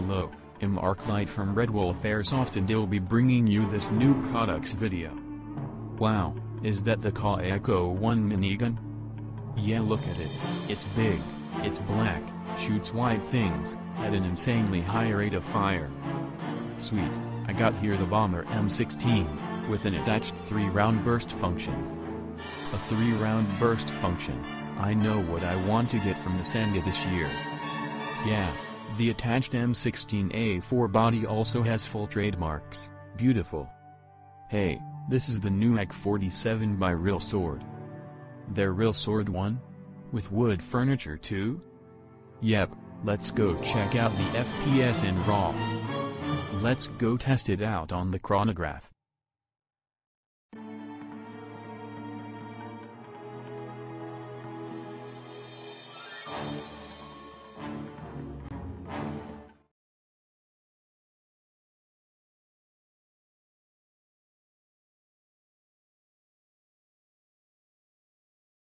Hello, I'm Arclight from Redwolf Airsoft and I'll be bringing you this new products video. Wow, is that the Kayako 1 minigun? Yeah, look at it, it's big, it's black, shoots white things, at an insanely high rate of fire. Sweet, I got here the Bomber M16, with an attached 3-round burst function. A 3-round burst function, I know what I want to get from the Sangha this year. Yeah, the attached M16A4 body also has full trademarks, beautiful. Hey, this is the new AK-47 by realsword. Their realsword 1? With wood furniture too? Yep, let's go check out the FPS in RAW. Let's go test it out on the chronograph.